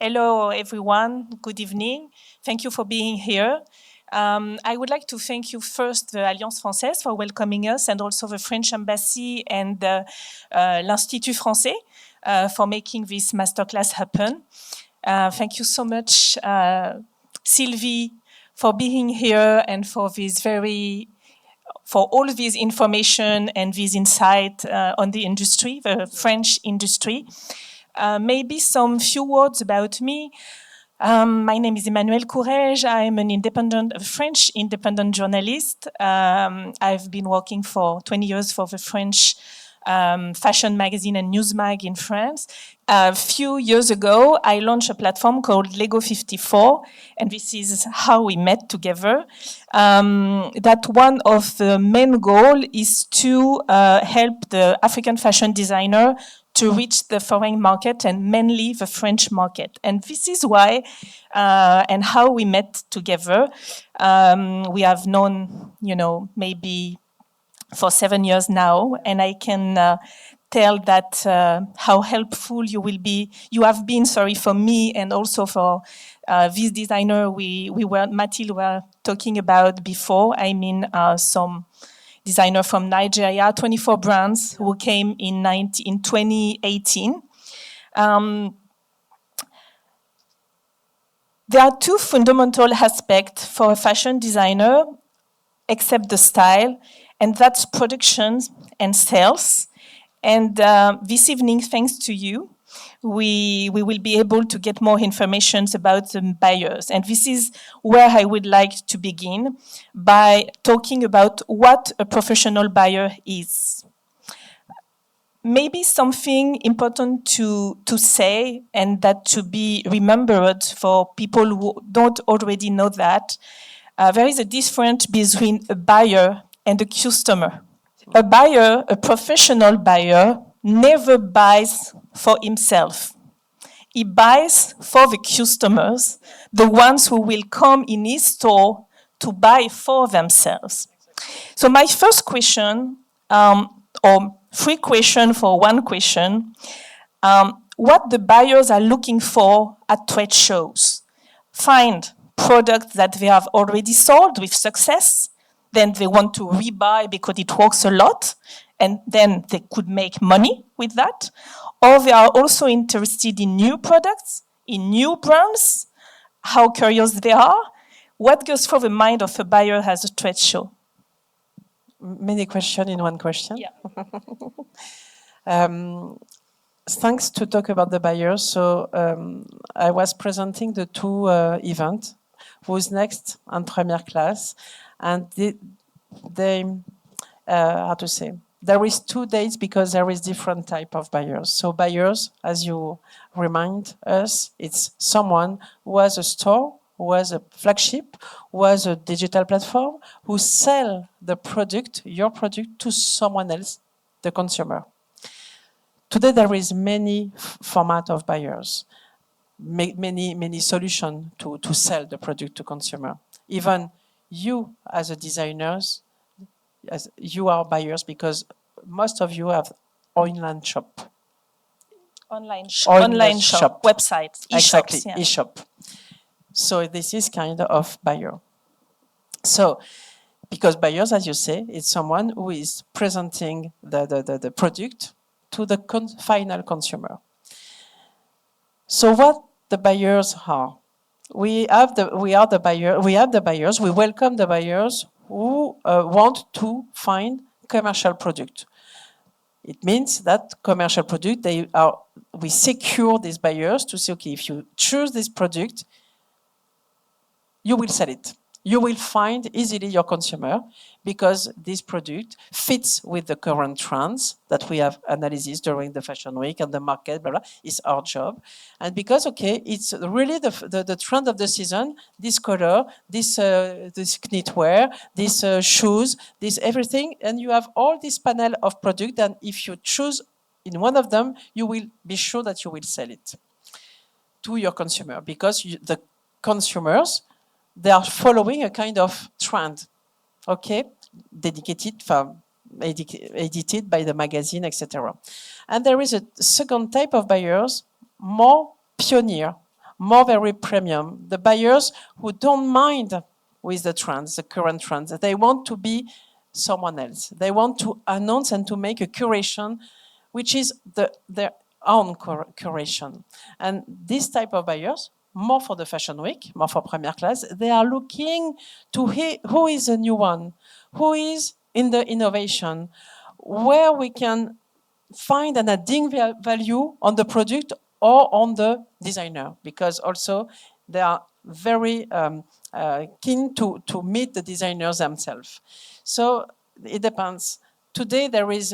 Hello, everyone. Good evening. Thank you for being here. I would like to thank you first, the Alliance Française, for welcoming us, and also the French Embassy and l'Institut Français for making this masterclass happen. Thank you so much, Sylvie, for being here and for all this information and this insight on the industry, the French industry. Maybe some few words about me. My name is Emmanuelle Courrèges. I'm a French independent journalist. I've been working for 20 years for the French fashion magazine and news mag in France. A few years ago, I launched a platform called Lego 54, and this is how we met together. That one of the main goal is to help the African fashion designer to reach the foreign market and mainly the French market. And this is why and how we met together. We have known, maybe for 7 years now, and I can tell that how helpful you have been, for me and also for this designer Mathilde were talking about before. I mean, some designer from Nigeria, 24 brands who came in 2018. There are two fundamental aspects for a fashion designer, except the style, and that's production and sales. And this evening, thanks to you, we will be able to get more information about the buyers. And this is where I would like to begin, by talking about what a professional buyer is. Maybe something important to say, and that to be remembered for people who don't already know that, there is a difference between a buyer and a customer. A buyer, a professional buyer, never buys for himself. He buys for the customers, the ones who will come in his store to buy for themselves. So my first question, or three questions for one question, what the buyers are looking for at trade shows. Find products that they have already sold with success, then they want to rebuy because it works a lot, and then they could make money with that. Or they are also interested in new products, in new brands, how curious they are. What goes through the mind of a buyer at a trade show? Many questions in one question. Yeah. Thanks to talk about the buyers. So I was presenting the two events, Who's Next and Première Class, and they how to say? There is 2 days because there is different type of buyers. So buyers, as you remind us, it's someone who has a store, who has a flagship, who has a digital platform, who sell the product, your product, to someone else, the consumer. Today there is many format of buyers, many solutions to sell the product to consumer. Even you as a designers, as you are buyers, because most of you have online shop. Online shop, websites, exactly, e-shops. Yeah. E-shop. So this is kind of buyer. So, because buyers, as you say, is someone who is presenting the product to the final consumer. So what the buyers are? We have the buyers. We welcome the buyers who want to find commercial product. It means that commercial product, we secure these buyers to say, okay, if you choose this product, you will sell it. You will find easily your consumer because this product fits with the current trends that we have analysis during the fashion week and the market, blah, blah, is our job. And because, okay, it's really the trend of the season, this color, this knitwear, these shoes, this everything, and you have all this panel of product, and if you choose in one of them, you will be sure that you will sell it to your consumer because the consumers, they are following a kind of trend, okay, edited by the magazine, etc. And there is a second type of buyers, more pioneer, more very premium. The buyers who don't mind with the trends, the current trends. They want to be someone else. They want to announce and to make a curation, which is their own curation. And this type of buyers, more for the fashion week, more for première class, they are looking to who is a new one, who is in the innovation, where we can find an adding value on the product or on the designer, because also they are very keen to meet the designers themselves. So it depends. Today there is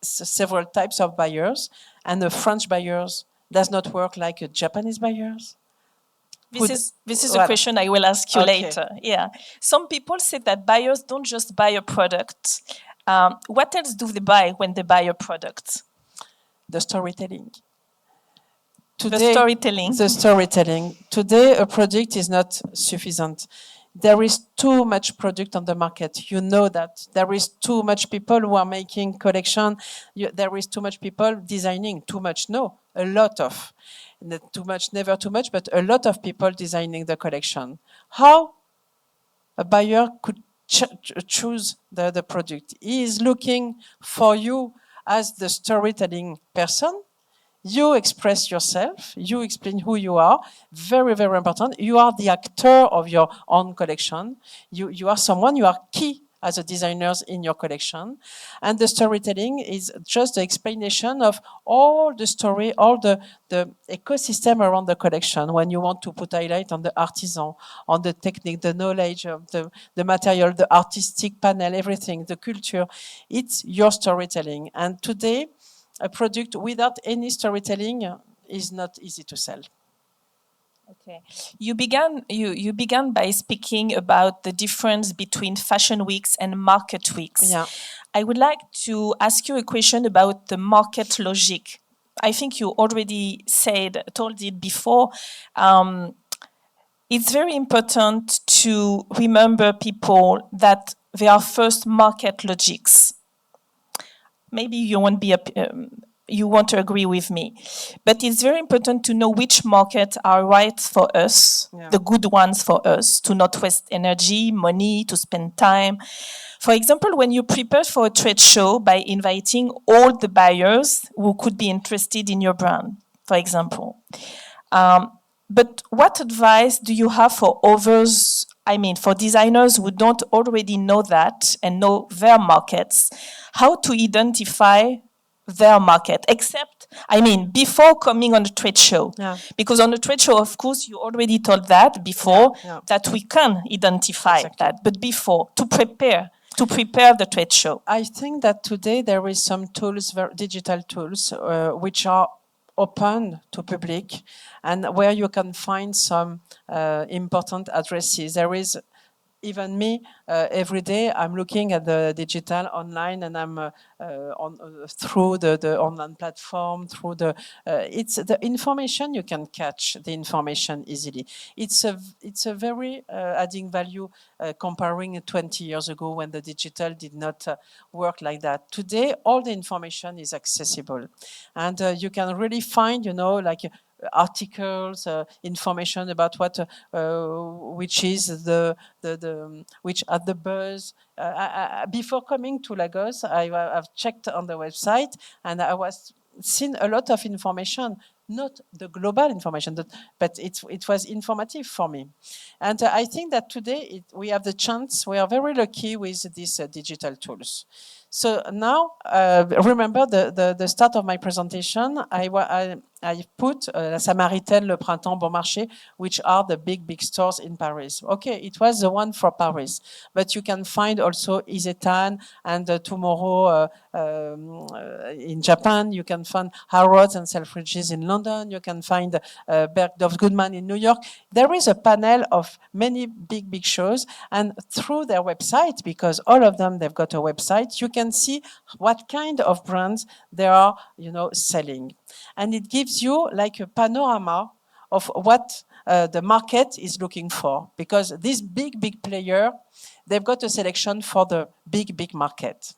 several types of buyers, and the French buyers does not work like a Japanese buyers. This is a question I will ask you later. Yeah, some people say that buyers don't just buy a product. What else do they buy when they buy a product? The storytelling. Today, the storytelling. Today, a product is not sufficient. There is too much product on the market. You know that. There is too much people who are making collection. There is too much people designing. Too much? No, a lot of. Not too much, never too much, but a lot of people designing the collection. How a buyer could choose the product? He is looking for you as the storytelling person. You express yourself, you explain who you are, very, very important. You are the actor of your own collection. You are someone, you are key as a designer in your collection. And the storytelling is just the explanation of all the story, all the ecosystem around the collection. When you want to put highlight on the artisan, on the technique, the knowledge of the material, the artistic panel, everything, the culture, it's your storytelling. And today, a product without any storytelling is not easy to sell. Okay, you began by speaking about the difference between fashion weeks and market weeks. Yeah. I would like to ask you a question about the market logic. I think you already told it before. It's very important to remember people that there are first market logics. Maybe you won't agree with me, but it's very important to know which markets are right for us, the good ones for us, to not waste energy, money, to spend time. For example, when you prepare for a trade show by inviting all the buyers who could be interested in your brand, for example. But what advice do you have for others? I mean, for designers who don't already know that and know their markets, how to identify their market, except, before coming on the trade show. Yeah. Because on the trade show, of course, you already told that before, that we can identify that, but before, to prepare the trade show. I think that today there is some tools, digital tools, which are open to public and where you can find some important addresses. There is even me, every day I'm looking at the digital online, and I'm through the online platform, through it's the information. You can catch the information easily. It's a very adding value comparing 20 years ago when the digital did not work like that. Today, all the information is accessible, and you can really find, like articles, information about what, which is which are the buzz. Before coming to Lagos, I've checked on the website, and I was seen a lot of information, not the global information, but it was informative for me. And I think that today we have the chance, we are very lucky with these digital tools. So now, remember the start of my presentation, I put La Samaritaine, Le Printemps, Bon Marché, which are the big stores in Paris. Okay, it was the one for Paris, but you can find also Isetan, and tomorrow in Japan, you can find Harrods and Selfridges in London, you can find Bergdorf Goodman in New York. There is a panel of many big shows, and through their website, because all of them, they've got a website, you can see what kind of brands they are, selling. And it gives you like a panorama of what the market is looking for, because this big player, they've got a selection for the big market.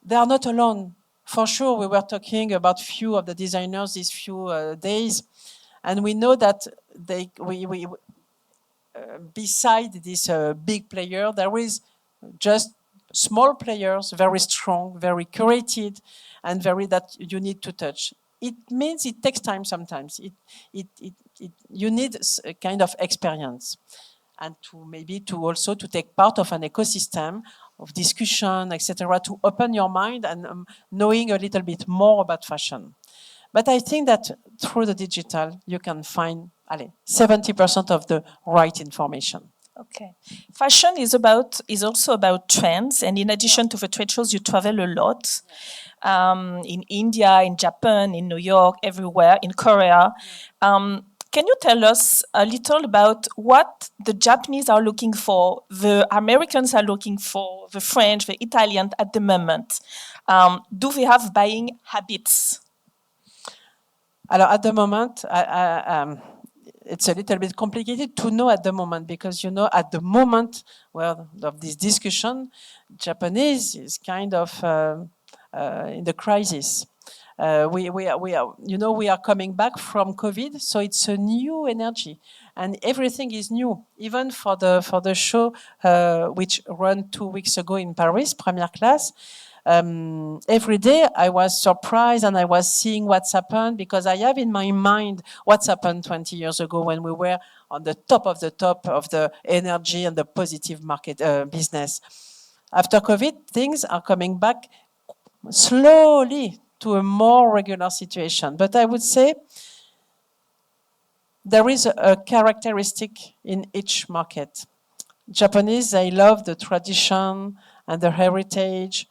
They are not alone. For sure, we were talking about few of the designers these few days, and we know that we beside this big player, there is just small players, very strong, very curated, and very that you need to touch. It means it takes time sometimes. You need a kind of experience, and to maybe to also to take part of an ecosystem of discussion, etc., to open your mind and knowing a little bit more about fashion. But I think that through the digital, you can find 70% of the right information. Okay. Fashion is also about trends, and in addition to the trade shows, you travel a lot. In India, in Japan, in New York, everywhere, in Korea. Can you tell us a little about what the Japanese are looking for, the Americans are looking for, the French, the Italian at the moment? Do they have buying habits? Alors, at the moment, it's a little bit complicated to know at the moment because, you know, at the moment of this discussion, Japanese is kind of in the crisis. We are coming back from COVID, so it's a new energy, and everything is new. Even for the show which ran 2 weeks ago in Paris, Première Classe. Every day I was surprised and I was seeing what's happened because I have in my mind what's happened 20 years ago when we were on the top of the energy and the positive market business. After COVID, things are coming back slowly to a more regular situation. But I would say there is a characteristic in each market. Japanese, they love the tradition and the heritage,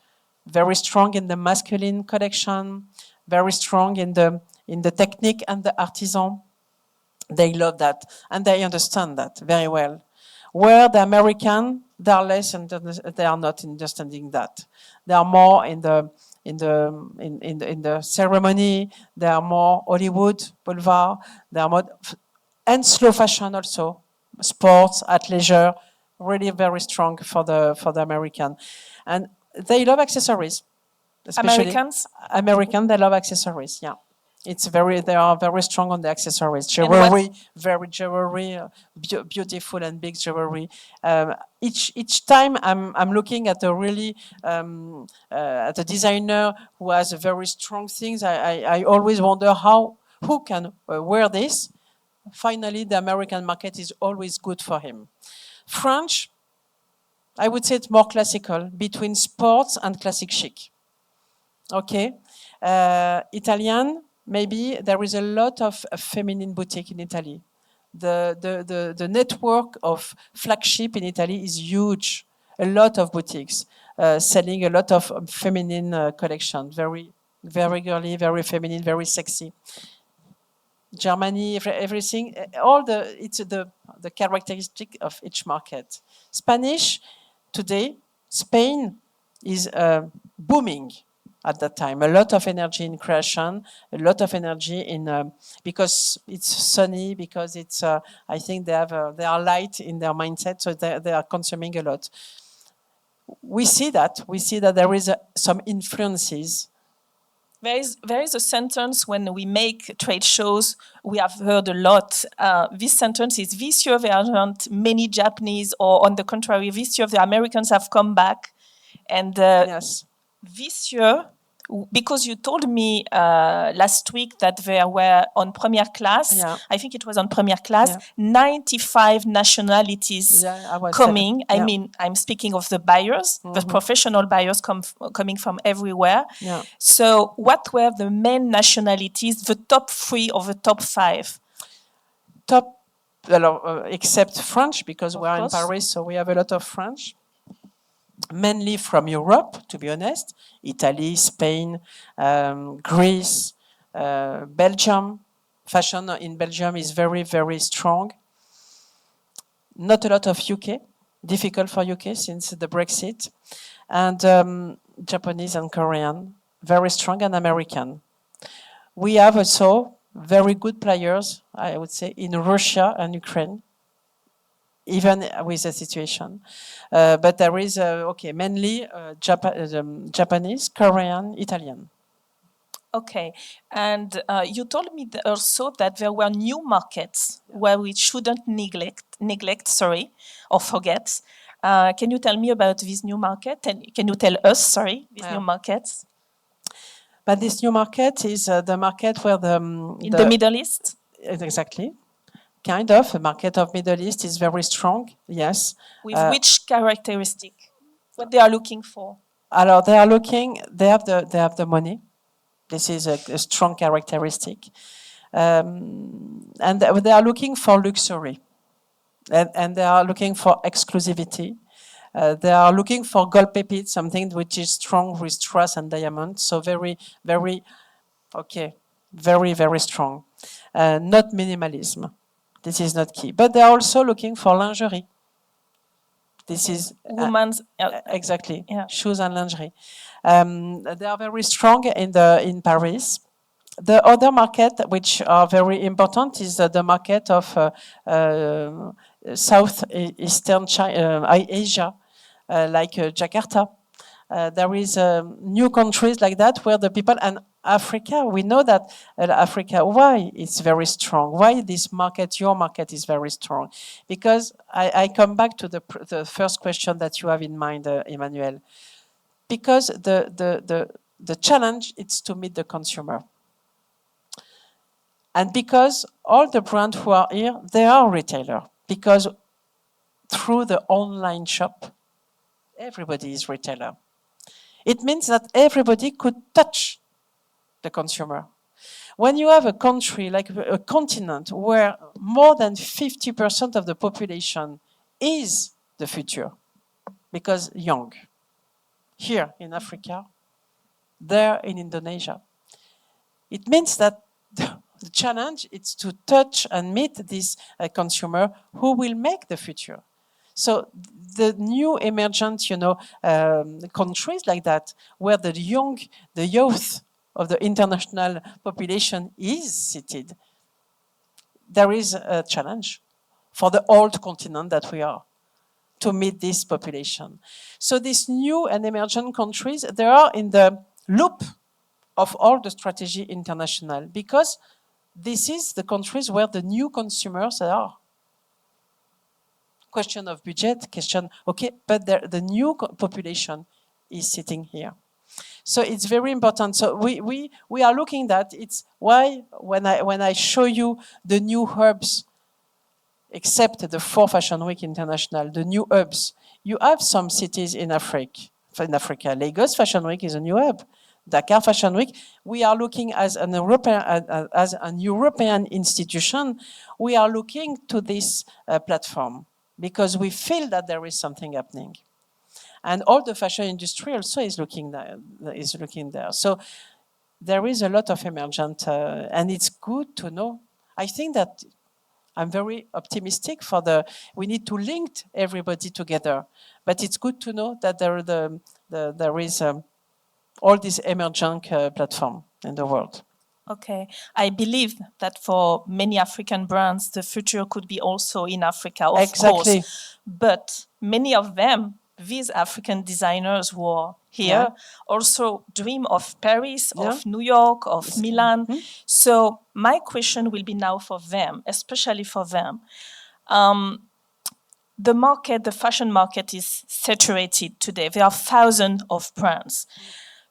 very strong in the masculine collection, very strong in the technique and the artisan. They love that, and they understand that very well. Where the American, they are not understanding that. They are more in the ceremony. They are more Hollywood, boulevard. They are more and slow fashion also, sports, athleisure, really very strong for the American, and they love accessories. Especially American, they love accessories. Yeah, they are very strong on the accessories. Jewelry, very jewelry, beautiful and big jewelry. Each time I'm looking at at a designer who has very strong things. I always wonder who can wear this. Finally, the American market is always good for him. French, I would say it's more classical, between sports and classic chic. Okay. Italian, maybe there is a lot of feminine boutique in Italy. The network of flagship in Italy is huge. A lot of boutiques selling a lot of feminine collection. Very, very girly, very feminine, very sexy. Germany, everything, it's the characteristic of each market. Spanish, today, Spain is booming at that time. A lot of energy in creation, a lot of energy in because it's sunny, because it's I think they are light in their mindset, so they are consuming a lot. We see that there is some influences. There is a sentence when we make trade shows, we have heard a lot. This sentence is, this year there aren't many Japanese, or on the contrary, this year the Americans have come back. And yes. This year, because you told me last week that there were on Première Classe, I think it was on Première Classe, 95 nationalities coming. I mean, I'm speaking of the buyers, the professional buyers coming from everywhere. So what were the main nationalities, the top 3 or the top 5? Except French, because we are in Paris, so we have a lot of French. Mainly from Europe, to be honest, Italy, Spain, Greece, Belgium. Fashion in Belgium is very, very strong. Not a lot of UK, difficult for UK since the Brexit. And Japanese and Korean, very strong, and American. We have also very good players, I would say, in Russia and Ukraine, even with the situation. But there is, mainly Japanese, Korean, Italian. Okay, and you told me also that there were new markets where we shouldn't neglect, sorry, or forget. Can you tell me about this new market? And can you tell us, sorry, these new markets But this new market is the market where in the Middle East? exactly, kind of a market of Middle East is very strong. Yes. With which characteristic? What they are looking for? Alors they are looking. They have the money. This is a strong characteristic, and they are looking for luxury, and they are looking for exclusivity. They are looking for gold pépite, something which is strong with strass and diamond. So very, very, okay, very, very strong. Not minimalism. This is not key. But they are also looking for lingerie. This is Women's exactly yeah. Shoes and lingerie. They are very strong in Paris. The other market which are very important is the market of Southeastern Asia, like Jakarta. There is new countries like that where the people, and Africa, we know that Africa, why it's very strong, why this market, your market is very strong. Because I come back to the first question that you have in mind, Emmanuelle. Because the challenge is to meet the consumer. And because all the brands who are here, they are retailer. Because through the online shop, everybody is retailer. It means that everybody could touch the consumer. When you have a country, like a continent, where more than 50% of the population is the future, because young, here in Africa, there in Indonesia, it means that the challenge is to touch and meet this consumer who will make the future. So the new emergent, countries like that, where the youth of the international population is seated, there is a challenge for the old continent that we are to meet this population. So these new and emergent countries, they are in the loop of all the strategy international, because this is the countries where the new consumers are. Question of budget, question, okay, but the new population is sitting here. So it's very important. So we are looking at it's why when I show you the new hubs, except the 4 Fashion Week International, the new hubs, you have some cities in Africa. Lagos Fashion Week is a new hub. Dakar Fashion Week. We are looking as an European institution. We are looking to this platform because we feel that there is something happening, and all the fashion industry also is looking there. So there is a lot of emergent, and it's good to know. I think that I'm very optimistic we need to link everybody together, but it's good to know that there is all these emerging platform in the world. Okay, I believe that for many African brands, the future could be also in Africa, of course. But many of them, these African designers who are here, also dream of Paris, of New York, of Milan. So my question will be now for them, especially for them. The fashion market is saturated today. There are thousands of brands.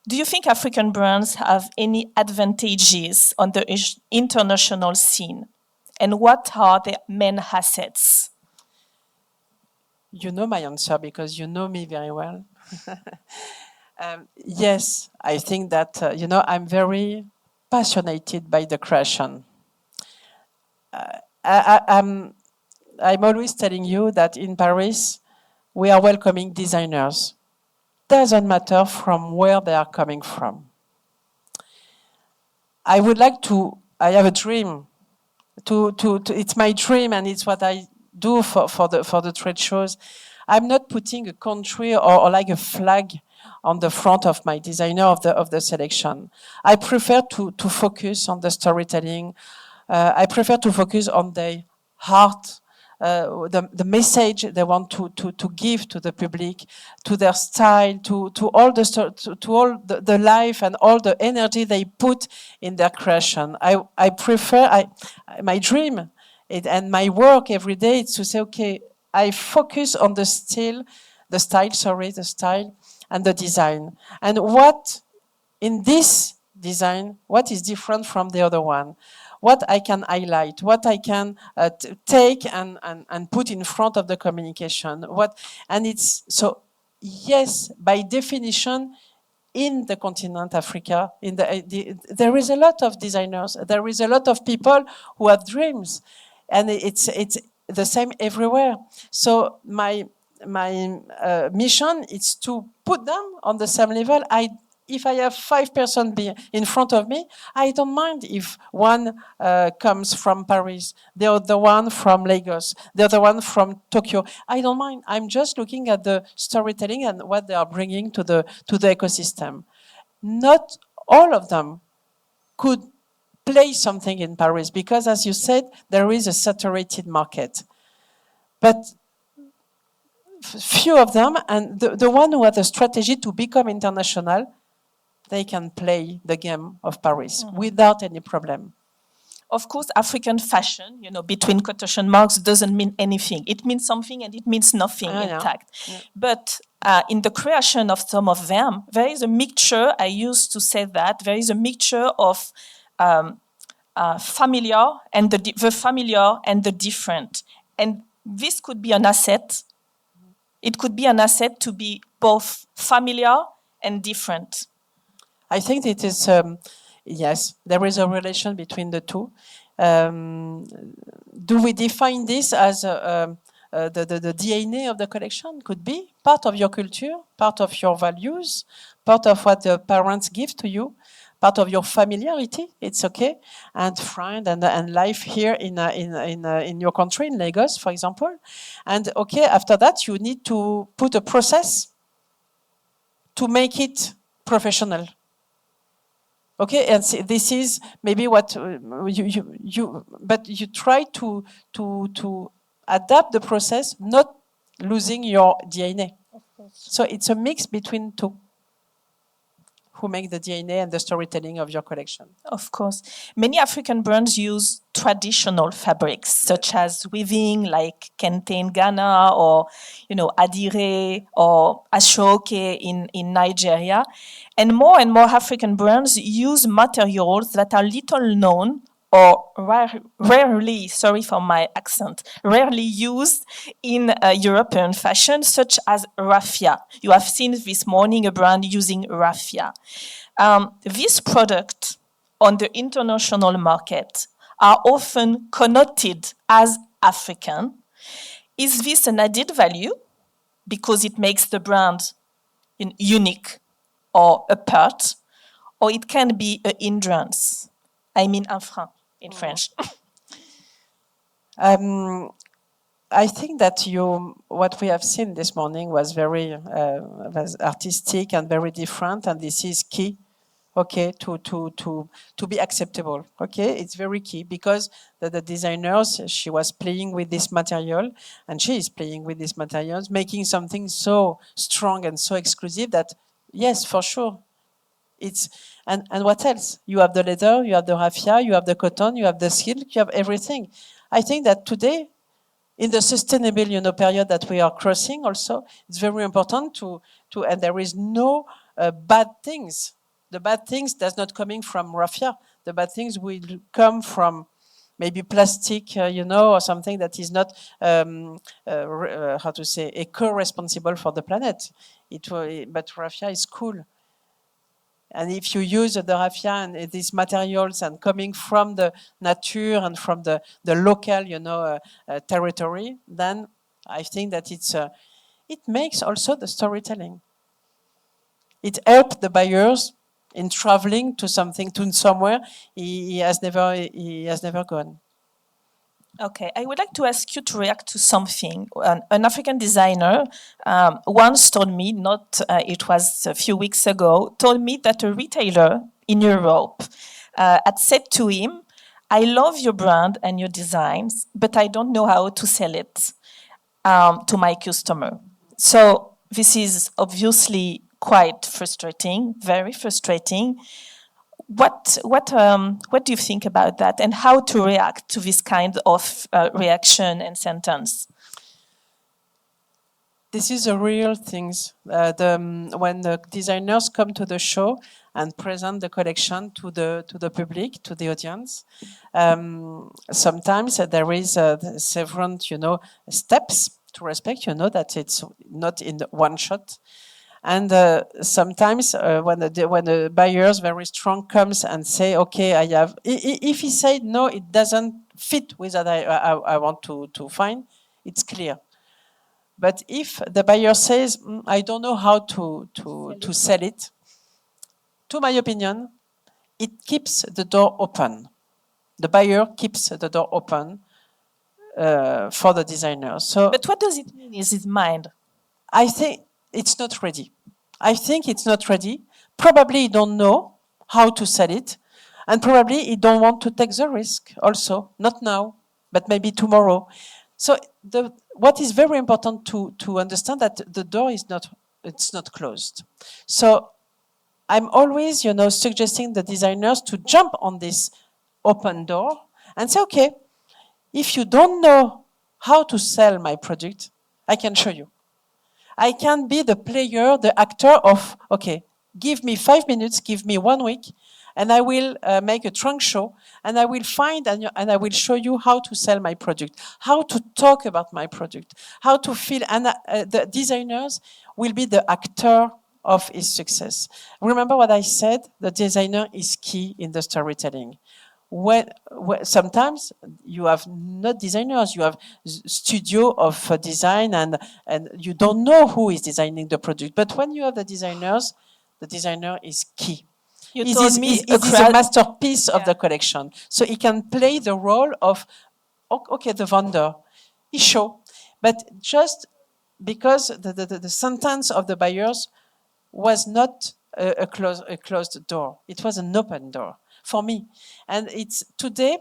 Do you think African brands have any advantages on the international scene? And what are their main assets? You know my answer because you know me very well. Yes, I think that, I'm very passionate by the creation. I'm always telling you that in Paris, we are welcoming designers. Doesn't matter from where they are coming from. I have a dream it's my dream, and it's what I do for the trade shows. I'm not putting a country or like a flag on the front of my designer of the selection. I prefer to focus on the storytelling. I prefer to focus on the heart the message they want to give to the public, to their style, to all the life and all the energy they put in their creation. I prefer my dream and my work every day is to say, okay, I focus on the style, and the design. And what in this design, what is different from the other one? What I can highlight, what I can take and put in front of the communication. And it's so, yes, by definition, in the continent Africa, there is a lot of designers, there is a lot of people who have dreams, and it's the same everywhere. So my mission is to put them on the same level. If I have 5% in front of me, I don't mind if one comes from Paris, the other one from Lagos, the other one from Tokyo. I don't mind. I'm just looking at the storytelling and what they are bringing to the ecosystem. Not all of them could play something in Paris because, as you said, there is a saturated market. But few of them, and the one who had a strategy to become international, they can play the game of Paris without any problem. Of course, African fashion, between quotation marks, doesn't mean anything. It means something and it means nothing, intact. Yeah. But in the creation of some of them, there is a mixture, I used to say that, there is a mixture of familiar and the familiar and the different. And this could be an asset. It could be an asset to be both familiar and different. I think it is, yes, there is a relation between the two. Do we define this as the DNA of the collection? Could be part of your culture, part of your values, part of what the parents give to you, part of your familiarity. It's okay, and friend and life here in your country, in Lagos, for example. And okay, after that, you need to put a process to make it professional. Okay, and this is maybe what but you try to adapt the process, not losing your DNA. So it's a mix between two who make the DNA and the storytelling of your collection. Of course. Many African brands use traditional fabrics, such as weaving, like Kente in Ghana, or, Adire or Ashoke in Nigeria. And more African brands use materials that are little known or rarely, sorry for my accent, rarely used in European fashion, such as raffia. You have seen this morning a brand using raffia. These products on the international market are often connoted as African. Is this an added value because it makes the brand unique or apart, or it can be a hindrance? I mean, un frein in French. I think that what we have seen this morning was very was artistic and very different, and this is key. Okay, to be acceptable. Okay, it's very key because the designers, she was playing with this material, and she is playing with these materials, making something so strong and so exclusive that, yes, for sure, it's and what else? You have the leather, you have the raffia, you have the cotton, you have the silk, you have everything. I think that today, in the sustainable, period that we are crossing, also, it's very important to and there is no bad things. The bad things does not coming from raffia. The bad things will come from maybe plastic, or something that is not, how to say, eco-responsible for the planet. But raffia is cool. And if you use the raffia and these materials and coming from the nature and from the local, territory, then I think that it makes also the storytelling. It helps the buyers in traveling to somewhere he has never gone. Okay, I would like to ask you to react to something. An African designer once told me, it was a few weeks ago, told me that a retailer in Europe had said to him, I love your brand and your designs, but I don't know how to sell it to my customer. So this is obviously quite frustrating, very frustrating. What do you think about that, and how to react to this kind of reaction and sentence? This is a real thing. When the designers come to the show and present the collection to the public, to the audience, sometimes there is several, steps to respect. You know that it's not in one shot. And sometimes when the buyers very strong comes and say, okay, I have. If he said no, it doesn't fit with what I want to find. It's clear. But if the buyer says, I don't know how to sell it, to my opinion, it keeps the door open. The buyer keeps the door open for the designer. So, But what does it mean? Is his mind? I think it's not ready. I think it's not ready. Probably he don't know how to sell it, and probably he don't want to take the risk also. Not now, but maybe tomorrow. So what is very important to understand that the door is not closed. So I'm always, suggesting the designers to jump on this open door and say, okay, if you don't know how to sell my product, I can show you. I can be the player, the actor of, okay, give me 5 minutes, give me 1 week, and I will make a trunk show, and I will find and I will show you how to sell my product, how to talk about my product, how to feel. And the designers will be the actor of his success. Remember what I said? The designer is key in the storytelling. When sometimes you have not designers, you have studio of design, and you don't know who is designing the product. But when you have the designer is key. You It told is, me it is a masterpiece of the collection. So he can play the role of, okay, the vendor. He show. But just because the sentence of the buyers was not a closed door. It was an open door for me. And it's today,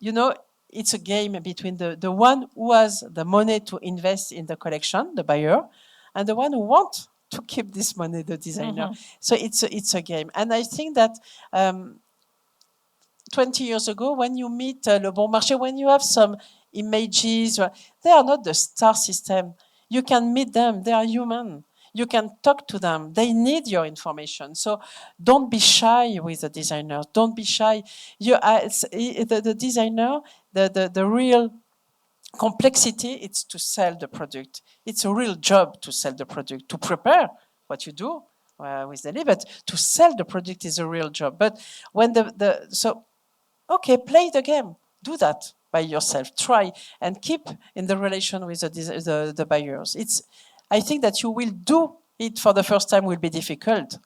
it's a game between the one who has the money to invest in the collection, the buyer, and the one who wants to keep this money, the designer. So it's a game. And I think that 20 years ago, when you meet Le Bon Marché, when you have some images, they are not the star system. You can meet them. They are human. You can talk to them. They need your information. So don't be shy with the designer. Don't be shy. The designer, the real complexity, it's to sell the product. It's a real job to sell the product, to prepare what you do with the lead, but to sell the product is a real job. But when okay, play the game. Do that by yourself. Try and keep in the relation with the buyers. I think that you will do it for the first time will be difficult.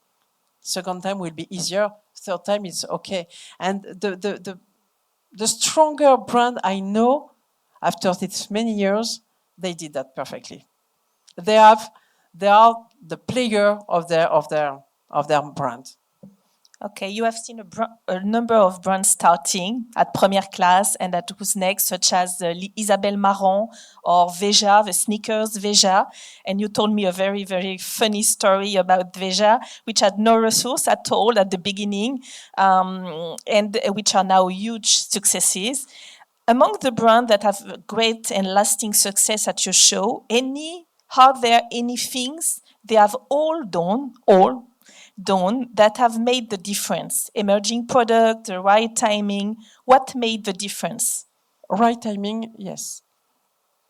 Second time will be easier. Third time it's okay. And the stronger brand I know, after these many years, they did that perfectly. They are the player of their brand. Okay, you have seen a number of brands starting at Première Classe and at Who's Next, such as Isabelle Marant or Veja, the sneakers Veja. And you told me a very, very funny story about Veja, which had no resource at all at the beginning, and which are now huge successes. Among the brands that have great and lasting success at your show, are there any things they have all done that have made the difference? Emerging product, the right timing. What made the difference? Right timing, yes.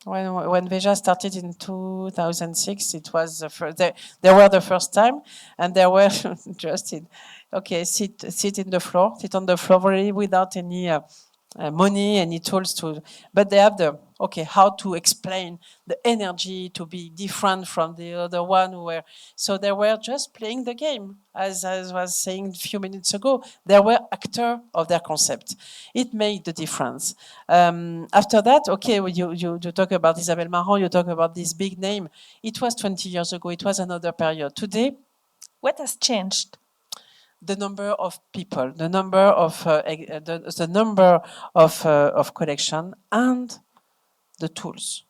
When Veja started in 2006, it was the first. They were the first time, and they were just sit on the floor, really without any money, any tools to. But they have how to explain the energy to be different from the other one so they were just playing the game. As I was saying a few minutes ago, they were actors of their concept. It made the difference. After that, you talk about Isabelle Marant, you talk about this big name. It was 20 years ago. It was another period. Today, what has changed? the number of people, the number of collection, and the tools,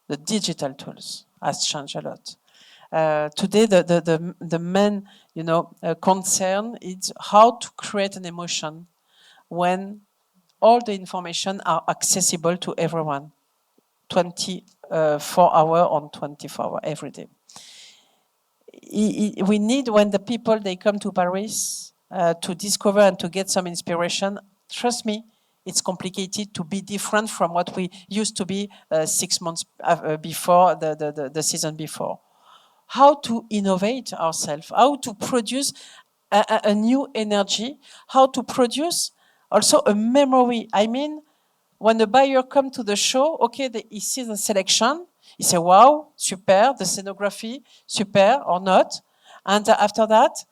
the digital tools has changed a lot. Today, the main concern is how to create an emotion when all the information are accessible to everyone, 24 hours on 24 hours every day. We need, when the people they come to Paris to discover and to get some inspiration, trust me, it's complicated to be different from what we used to be 6 months before the season before. How to innovate ourselves, how to produce a new energy, how to produce also a memory. I mean, when the buyer comes to the show, okay, he sees the selection, he says, wow, super, the scenography, super or not. And after that,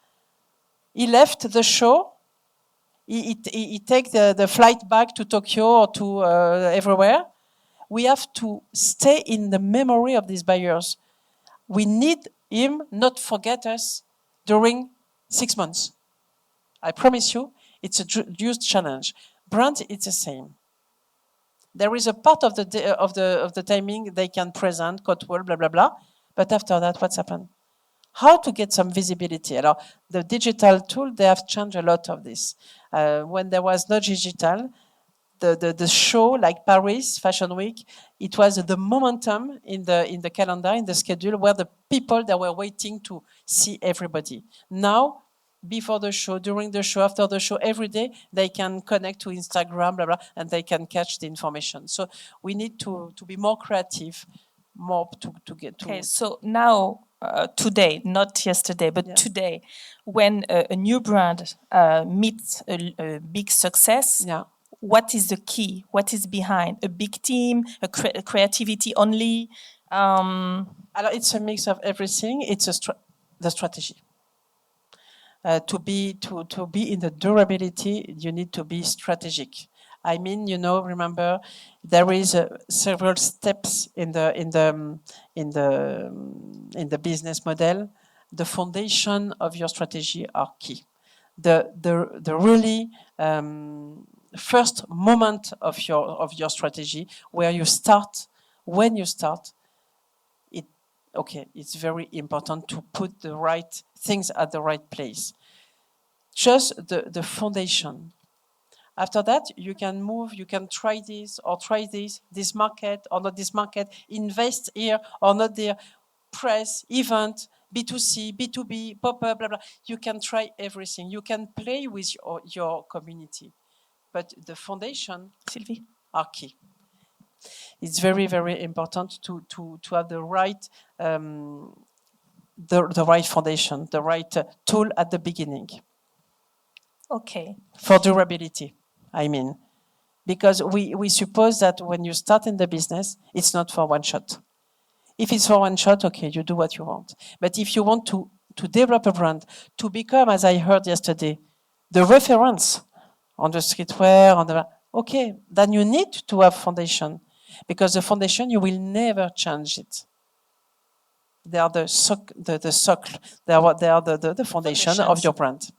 he left the show, he takes the flight back to Tokyo or to everywhere. We have to stay in the memory of these buyers. We need him not forget us during 6 months. I promise you, it's a huge challenge. Brand, it's the same. There is a part of the timing they can present, code wall, blah, blah, blah. But after that, what's happened? How to get some visibility? Alors, the digital tool, they have changed a lot of this. When there was no digital, the show like Paris Fashion Week, it was the momentum in the calendar, in the schedule, where the people that were waiting to see everybody. Now, before the show, during the show, after the show, every day they can connect to Instagram, blah blah, and they can catch the information. So we need to be more creative, more to get to. Okay, so now, today, not yesterday, but Yeah. today, when a new brand meets a big success, Yeah. what is the key? What is behind? A big team, a creativity only? Alors, it's a mix of everything. It's the strategy. To be in the durability, you need to be strategic. I mean, remember, there is several steps in the business model. The foundation of your strategy are key. The really first moment of your strategy, where you start, when you start, it's very important to put the right things at the right place. Just the foundation. After that, you can move, you can try this or try this market or not this market, invest here or not there, press, event, B2C, B2B, pop-up, blah, blah. You can try everything. You can play with your community. But the foundation, Sylvie? are key. It's very, very important to have the right the right foundation, the right tool at the beginning. Okay. For durability, I mean. Because we suppose that when you start in the business, it's not for one shot. If it's for one shot, okay, you do what you want. But if you want to develop a brand, to become, as I heard yesterday, the reference on the streetwear, okay, then you need to have foundation. Because the foundation, you will never change it. They are the socle, they are the foundation of your brand.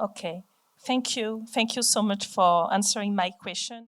Okay. Thank you. Thank you so much for answering my question.